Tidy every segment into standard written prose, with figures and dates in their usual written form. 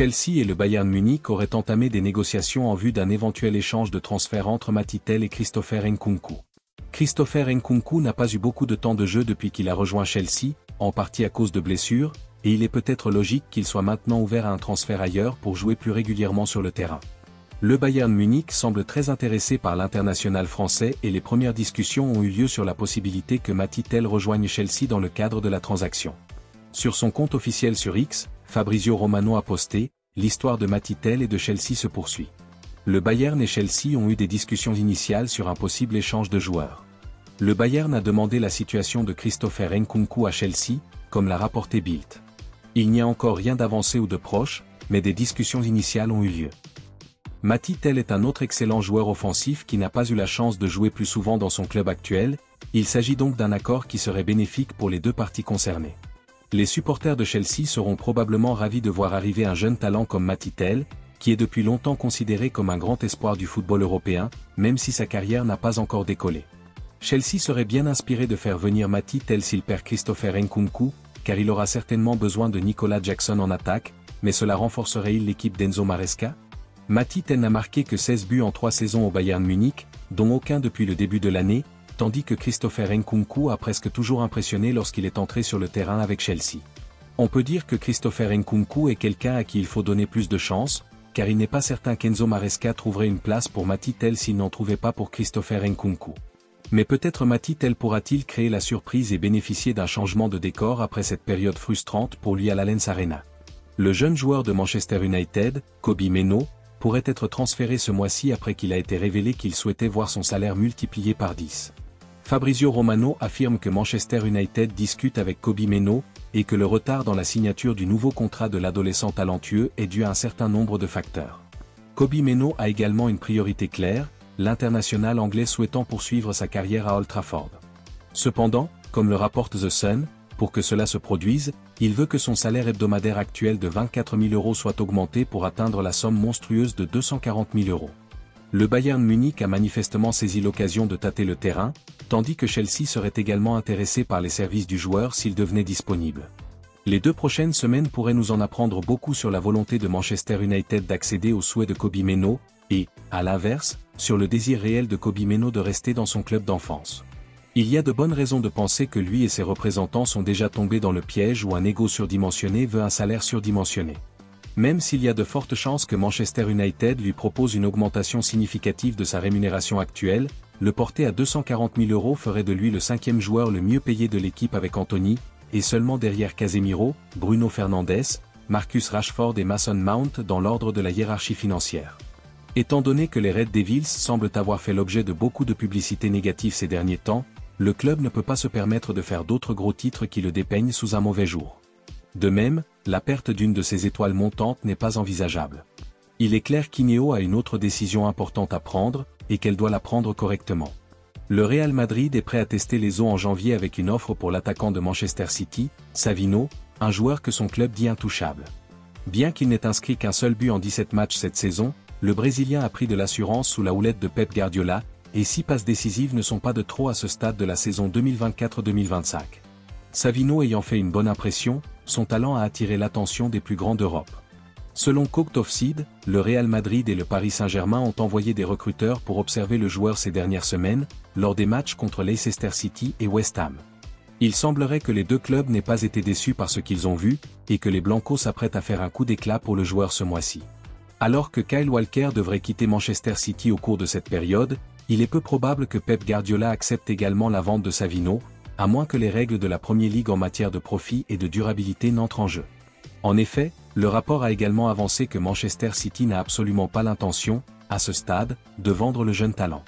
Chelsea et le Bayern Munich auraient entamé des négociations en vue d'un éventuel échange de transfert entre Mathys Tel et Christopher Nkunku. Christopher Nkunku n'a pas eu beaucoup de temps de jeu depuis qu'il a rejoint Chelsea, en partie à cause de blessures, et il est peut-être logique qu'il soit maintenant ouvert à un transfert ailleurs pour jouer plus régulièrement sur le terrain. Le Bayern Munich semble très intéressé par l'international français et les premières discussions ont eu lieu sur la possibilité que Mathys Tel rejoigne Chelsea dans le cadre de la transaction. Sur son compte officiel sur X, Fabrizio Romano a posté « L'histoire de Mathys Tel et de Chelsea se poursuit ». Le Bayern et Chelsea ont eu des discussions initiales sur un possible échange de joueurs. Le Bayern a demandé la situation de Christopher Nkunku à Chelsea, comme l'a rapporté Bild. Il n'y a encore rien d'avancé ou de proche, mais des discussions initiales ont eu lieu. Mathys Tel est un autre excellent joueur offensif qui n'a pas eu la chance de jouer plus souvent dans son club actuel, il s'agit donc d'un accord qui serait bénéfique pour les deux parties concernées. Les supporters de Chelsea seront probablement ravis de voir arriver un jeune talent comme Mathys Tel, qui est depuis longtemps considéré comme un grand espoir du football européen, même si sa carrière n'a pas encore décollé. Chelsea serait bien inspiré de faire venir Mathys Tel s'il perd Christopher Nkunku, car il aura certainement besoin de Nicolas Jackson en attaque, mais cela renforcerait-il l'équipe d'Enzo Maresca? Mathys Tel n'a marqué que 16 buts en 3 saisons au Bayern Munich, dont aucun depuis le début de l'année, tandis que Christopher Nkunku a presque toujours impressionné lorsqu'il est entré sur le terrain avec Chelsea. On peut dire que Christopher Nkunku est quelqu'un à qui il faut donner plus de chance, car il n'est pas certain qu'Enzo Maresca trouverait une place pour Mathys Tel s'il n'en trouvait pas pour Christopher Nkunku. Mais peut-être Mathys Tel pourra-t-il créer la surprise et bénéficier d'un changement de décor après cette période frustrante pour lui à l'Allianz Arena. Le jeune joueur de Manchester United, Kobbie Mainoo, pourrait être transféré ce mois-ci après qu'il a été révélé qu'il souhaitait voir son salaire multiplié par 10. Fabrizio Romano affirme que Manchester United discute avec Kobbie Mainoo, et que le retard dans la signature du nouveau contrat de l'adolescent talentueux est dû à un certain nombre de facteurs. Kobbie Mainoo a également une priorité claire, l'international anglais souhaitant poursuivre sa carrière à Old Trafford. Cependant, comme le rapporte The Sun, pour que cela se produise, il veut que son salaire hebdomadaire actuel de 24 000 € soit augmenté pour atteindre la somme monstrueuse de 240 000 €. Le Bayern Munich a manifestement saisi l'occasion de tâter le terrain, tandis que Chelsea serait également intéressé par les services du joueur s'il devenait disponible. Les 2 prochaines semaines pourraient nous en apprendre beaucoup sur la volonté de Manchester United d'accéder aux souhaits de Kobbie Mainoo, et, à l'inverse, sur le désir réel de Kobbie Mainoo de rester dans son club d'enfance. Il y a de bonnes raisons de penser que lui et ses représentants sont déjà tombés dans le piège où un ego surdimensionné veut un salaire surdimensionné. Même s'il y a de fortes chances que Manchester United lui propose une augmentation significative de sa rémunération actuelle, le porter à 240 000 € ferait de lui le 5e joueur le mieux payé de l'équipe avec Anthony, et seulement derrière Casemiro, Bruno Fernandes, Marcus Rashford et Mason Mount dans l'ordre de la hiérarchie financière. Étant donné que les Red Devils semblent avoir fait l'objet de beaucoup de publicité négative ces derniers temps, le club ne peut pas se permettre de faire d'autres gros titres qui le dépeignent sous un mauvais jour. De même, la perte d'une de ses étoiles montantes n'est pas envisageable. Il est clair qu'Ineos a une autre décision importante à prendre, et qu'elle doit la prendre correctement. Le Real Madrid est prêt à tester les eaux en janvier avec une offre pour l'attaquant de Manchester City, Savino, un joueur que son club dit intouchable. Bien qu'il n'ait inscrit qu'un seul but en 17 matchs cette saison, le Brésilien a pris de l'assurance sous la houlette de Pep Guardiola, et 6 passes décisives ne sont pas de trop à ce stade de la saison 2024-2025. Savino ayant fait une bonne impression, son talent a attiré l'attention des plus grands d'Europe. Selon Cooked Offside, le Real Madrid et le Paris Saint-Germain ont envoyé des recruteurs pour observer le joueur ces dernières semaines, lors des matchs contre Leicester City et West Ham. Il semblerait que les 2 clubs n'aient pas été déçus par ce qu'ils ont vu, et que les Blancos s'apprêtent à faire un coup d'éclat pour le joueur ce mois-ci. Alors que Kyle Walker devrait quitter Manchester City au cours de cette période, il est peu probable que Pep Guardiola accepte également la vente de Savino, à moins que les règles de la Premier League en matière de profit et de durabilité n'entrent en jeu. En effet, le rapport a également avancé que Manchester City n'a absolument pas l'intention, à ce stade, de vendre le jeune talent.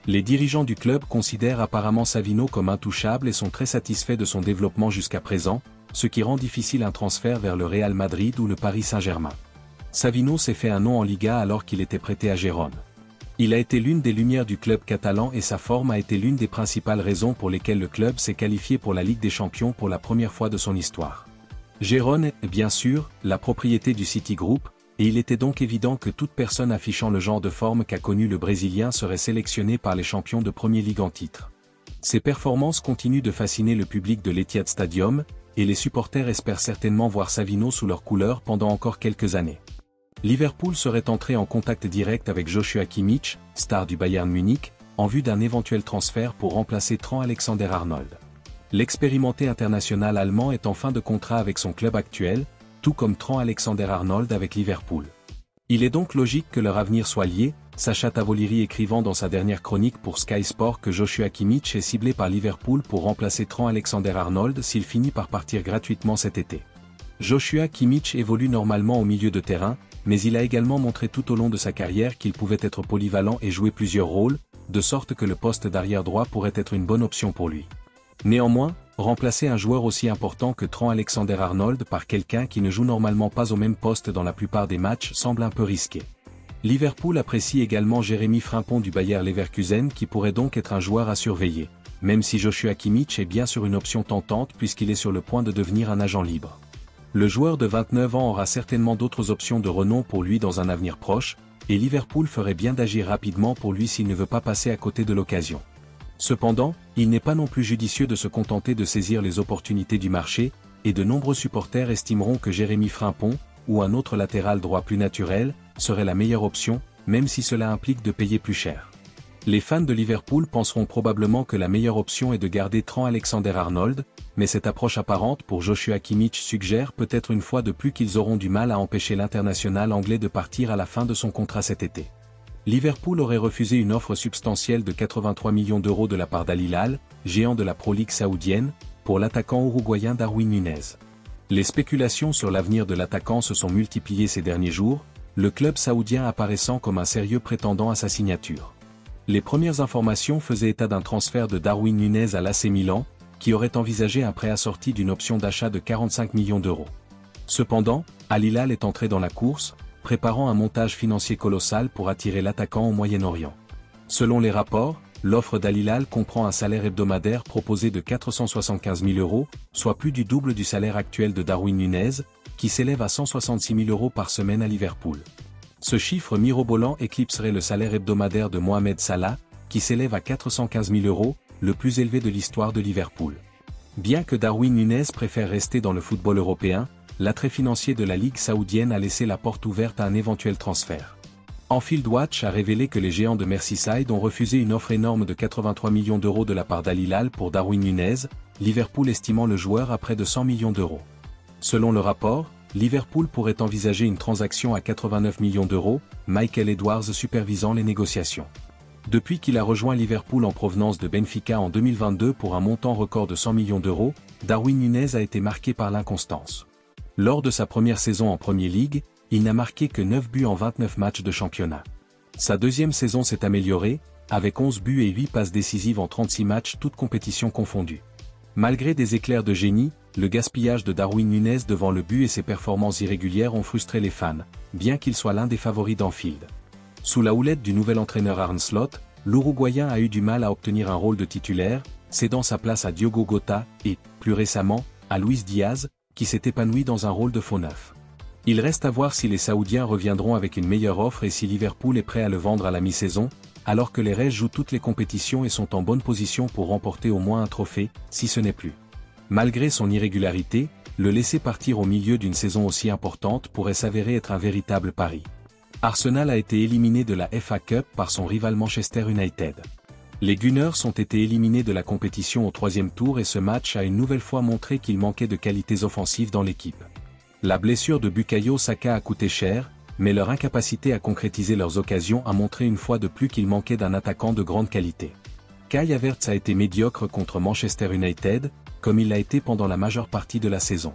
Les dirigeants du club considèrent apparemment Savino comme intouchable et sont très satisfaits de son développement jusqu'à présent, ce qui rend difficile un transfert vers le Real Madrid ou le Paris Saint-Germain. Savino s'est fait un nom en Liga alors qu'il était prêté à Gérone. Il a été l'une des lumières du club catalan et sa forme a été l'une des principales raisons pour lesquelles le club s'est qualifié pour la Ligue des Champions pour la première fois de son histoire. Gérone est, bien sûr, la propriété du City Group, et il était donc évident que toute personne affichant le genre de forme qu'a connu le Brésilien serait sélectionnée par les champions de Premier League en titre. Ses performances continuent de fasciner le public de l'Etihad Stadium, et les supporters espèrent certainement voir Savino sous leurs couleurs pendant encore quelques années. Liverpool serait entré en contact direct avec Joshua Kimmich, star du Bayern Munich, en vue d'un éventuel transfert pour remplacer Trent Alexander-Arnold. L'expérimenté international allemand est en fin de contrat avec son club actuel, tout comme Trent Alexander-Arnold avec Liverpool. Il est donc logique que leur avenir soit lié, Sacha Tavolyry écrivant dans sa dernière chronique pour Sky Sport que Joshua Kimmich est ciblé par Liverpool pour remplacer Trent Alexander-Arnold s'il finit par partir gratuitement cet été. Joshua Kimmich évolue normalement au milieu de terrain, mais il a également montré tout au long de sa carrière qu'il pouvait être polyvalent et jouer plusieurs rôles, de sorte que le poste d'arrière droit pourrait être une bonne option pour lui. Néanmoins, remplacer un joueur aussi important que Trent Alexander-Arnold par quelqu'un qui ne joue normalement pas au même poste dans la plupart des matchs semble un peu risqué. Liverpool apprécie également Jérémy Frimpong du Bayer Leverkusen qui pourrait donc être un joueur à surveiller, même si Joshua Kimmich est bien sur une option tentante puisqu'il est sur le point de devenir un agent libre. Le joueur de 29 ans aura certainement d'autres options de renom pour lui dans un avenir proche, et Liverpool ferait bien d'agir rapidement pour lui s'il ne veut pas passer à côté de l'occasion. Cependant, il n'est pas non plus judicieux de se contenter de saisir les opportunités du marché, et de nombreux supporters estimeront que Jérémy Frimpong, ou un autre latéral droit plus naturel, serait la meilleure option, même si cela implique de payer plus cher. Les fans de Liverpool penseront probablement que la meilleure option est de garder Trent Alexander-Arnold, mais cette approche apparente pour Joshua Kimmich suggère peut-être une fois de plus qu'ils auront du mal à empêcher l'international anglais de partir à la fin de son contrat cet été. Liverpool aurait refusé une offre substantielle de 83 millions d'euros de la part d'Al Hilal, géant de la Pro League saoudienne, pour l'attaquant uruguayen Darwin Núñez. Les spéculations sur l'avenir de l'attaquant se sont multipliées ces derniers jours, le club saoudien apparaissant comme un sérieux prétendant à sa signature. Les premières informations faisaient état d'un transfert de Darwin Núñez à l'AC Milan, qui aurait envisagé un prêt assorti d'une option d'achat de 45 millions d'euros. Cependant, Al Hilal est entré dans la course, préparant un montage financier colossal pour attirer l'attaquant au Moyen-Orient. Selon les rapports, l'offre d'Al Hilal comprend un salaire hebdomadaire proposé de 475 000 euros, soit plus du double du salaire actuel de Darwin Núñez, qui s'élève à 166 000 euros par semaine à Liverpool. Ce chiffre mirobolant éclipserait le salaire hebdomadaire de Mohamed Salah, qui s'élève à 415 000 euros, le plus élevé de l'histoire de Liverpool. Bien que Darwin Núñez préfère rester dans le football européen, l'attrait financier de la Ligue saoudienne a laissé la porte ouverte à un éventuel transfert. Anfield Watch a révélé que les géants de Merseyside ont refusé une offre énorme de 83 millions d'euros de la part d'Al Hilal pour Darwin Núñez, Liverpool estimant le joueur à près de 100 millions d'euros. Selon le rapport, Liverpool pourrait envisager une transaction à 89 millions d'euros, Michael Edwards supervisant les négociations. Depuis qu'il a rejoint Liverpool en provenance de Benfica en 2022 pour un montant record de 100 millions d'euros, Darwin Núñez a été marqué par l'inconstance. Lors de sa première saison en Premier League, il n'a marqué que 9 buts en 29 matchs de championnat. Sa deuxième saison s'est améliorée, avec 11 buts et 8 passes décisives en 36 matchs toutes compétitions confondues. Malgré des éclairs de génie, le gaspillage de Darwin Núñez devant le but et ses performances irrégulières ont frustré les fans, bien qu'il soit l'un des favoris d'Anfield. Sous la houlette du nouvel entraîneur Arne Slot, l'Uruguayen a eu du mal à obtenir un rôle de titulaire, cédant sa place à Diogo Jota et, plus récemment, à Luis Diaz, qui s'est épanoui dans un rôle de faux neuf. Il reste à voir si les Saoudiens reviendront avec une meilleure offre et si Liverpool est prêt à le vendre à la mi-saison, alors que les Reds jouent toutes les compétitions et sont en bonne position pour remporter au moins un trophée, si ce n'est plus. Malgré son irrégularité, le laisser partir au milieu d'une saison aussi importante pourrait s'avérer être un véritable pari. Arsenal a été éliminé de la FA Cup par son rival Manchester United. Les Gunners ont été éliminés de la compétition au troisième tour et ce match a une nouvelle fois montré qu'il manquait de qualités offensives dans l'équipe. La blessure de Bukayo Saka a coûté cher, mais leur incapacité à concrétiser leurs occasions a montré une fois de plus qu'il manquait d'un attaquant de grande qualité. Kai Havertz a été médiocre contre Manchester United, comme il l'a été pendant la majeure partie de la saison.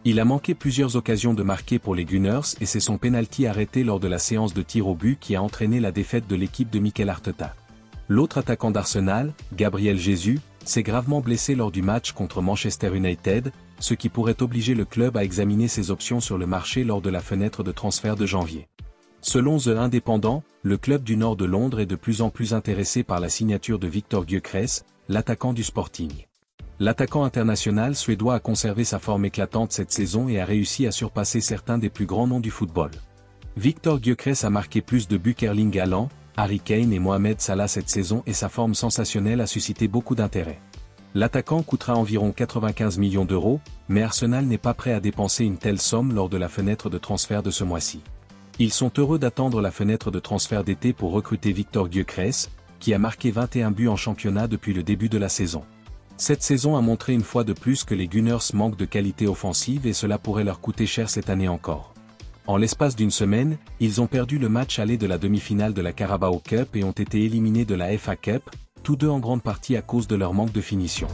Il a manqué plusieurs occasions de marquer pour les Gunners et c'est son pénalty arrêté lors de la séance de tir au but qui a entraîné la défaite de l'équipe de Mikel Arteta. L'autre attaquant d'Arsenal, Gabriel Jesus, s'est gravement blessé lors du match contre Manchester United, ce qui pourrait obliger le club à examiner ses options sur le marché lors de la fenêtre de transfert de janvier. Selon The Independent, le club du nord de Londres est de plus en plus intéressé par la signature de Victor Gyökeres, l'attaquant du Sporting. L'attaquant international suédois a conservé sa forme éclatante cette saison et a réussi à surpasser certains des plus grands noms du football. Victor Gyökeres a marqué plus de buts qu'Erling Haaland, Harry Kane et Mohamed Salah cette saison et sa forme sensationnelle a suscité beaucoup d'intérêt. L'attaquant coûtera environ 95 millions d'euros, mais Arsenal n'est pas prêt à dépenser une telle somme lors de la fenêtre de transfert de ce mois-ci. Ils sont heureux d'attendre la fenêtre de transfert d'été pour recruter Victor Gyökeres, qui a marqué 21 buts en championnat depuis le début de la saison. Cette saison a montré une fois de plus que les Gunners manquent de qualité offensive et cela pourrait leur coûter cher cette année encore. En l'espace d'une semaine, ils ont perdu le match aller de la demi-finale de la Carabao Cup et ont été éliminés de la FA Cup, tous deux en grande partie à cause de leur manque de finition.